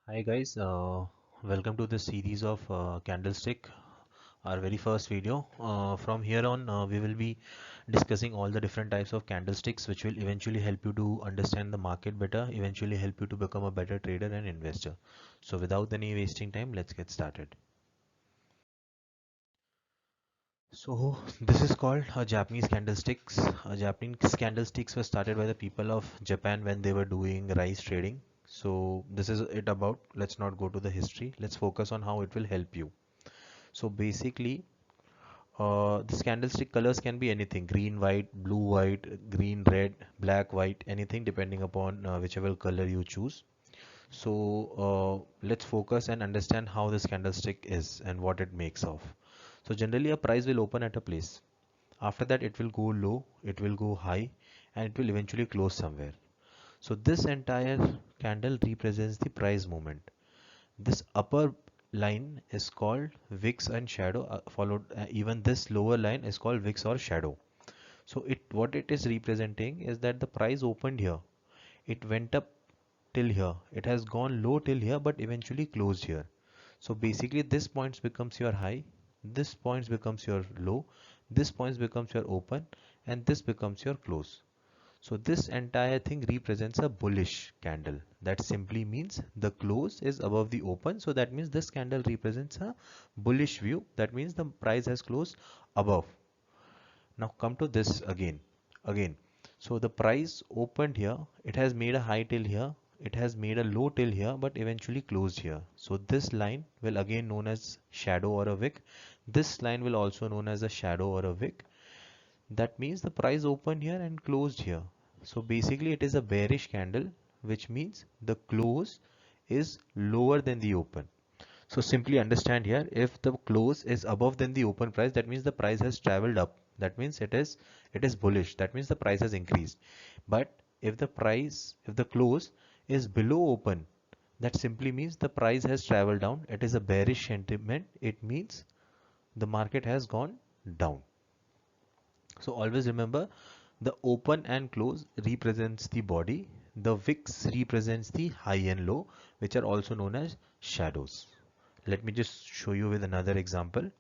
Hi guys, welcome to this series of Candlestick, our very first video. From here on, we will be discussing all the different types of candlesticks which will eventually help you to understand the market better, eventually help you to become a better trader and investor. So without any wasting time, let's get started. So this is called Japanese candlesticks. Japanese candlesticks were started by the people of Japan when they were doing rice trading. So this is it about. Let's not go to the history. Let's focus on how it will help you. So basically, this candlestick colors can be anything: green, white, blue, white, green, red, black, white, anything depending upon whichever color you choose. So let's focus and understand how this candlestick is and what it makes of. So generally a price will open at a place. After that it will go low, it will go high, and it will eventually close somewhere. So this entire candle represents the price movement. This upper line is called wicks and shadow, followed even this lower line is called wicks or shadow. So it what it is representing is that the price opened here, it went up till here, it has gone low till here, but eventually closed here. So basically this points becomes your high, this points becomes your low, this points becomes your open, and this becomes your close. So this entire thing represents a bullish candle. That simply means the close is above the open. So that means this candle represents a bullish view. That means the price has closed above. Now come to this again. So the price opened here, it has made a high till here, it has made a low till here, but eventually closed here. So this line will again known as shadow or a wick. This line will also known as a shadow or a wick. That means the price opened here and closed here. So basically it is a bearish candle, which means the close is lower than the open. So simply understand here, if the close is above than the open price, that means the price has traveled up. That means it is bullish. That means the price has increased. But if the close is below open, that simply means the price has traveled down. It is a bearish sentiment. It means the market has gone down. So always remember, the open and close represents the body. The wicks represents the high and low, which are also known as shadows. Let me just show you with another example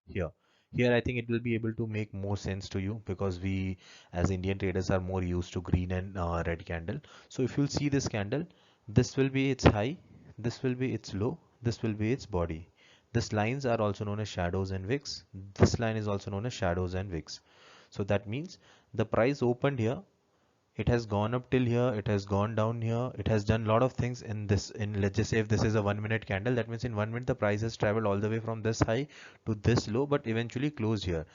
here. Here I think it will be able to make more sense to you because we as Indian traders are more used to green and red candle. So if you'll see this candle, this will be its high, this will be its low, this will be its body. These lines are also known as shadows and wicks. This line is also known as shadows and wicks. So that means the price opened here, it has gone up till here, it has gone down here, it has done a lot of things in this. In let's just say if this is a 1 minute candle, that means in 1 minute the price has traveled all the way from this high to this low, but eventually closed here.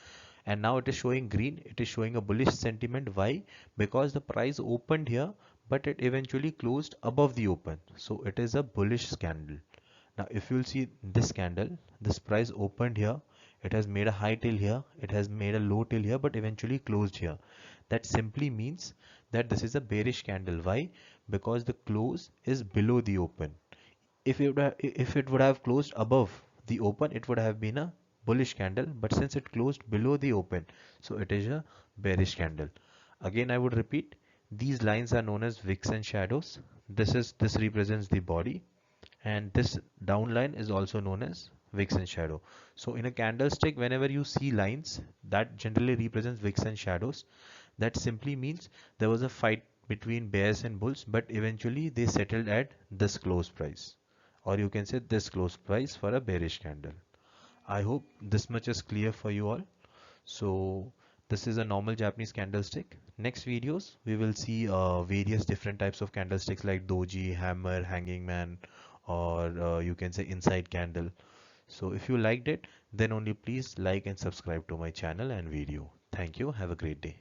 And now it is showing green, it is showing a bullish sentiment. Why? Because the price opened here, but it eventually closed above the open, so it is a bullish candle. Now if you'll see this candle, this price opened here, it has made a high till here, it has made a low till here, but eventually closed here. That simply means that this is a bearish candle. Why? Because the close is below the open. If it would have closed above the open, it would have been a bullish candle, but since it closed below the open, so it is a bearish candle. Again I would repeat, these lines are known as wicks and shadows. This represents the body, and this down line is also known as wicks and shadow. So in a candlestick, whenever you see lines that generally represents wicks and shadows, that simply means there was a fight between bears and bulls, but eventually they settled at this close price, or you can say this close price for a bearish candle. I hope this much is clear for you all. So this is a normal Japanese candlestick. Next videos we will see various different types of candlesticks like doji, hammer, hanging man, or you can say inside candle. So if you liked it, then only please like and subscribe to my channel and video. Thank you. Have a great day.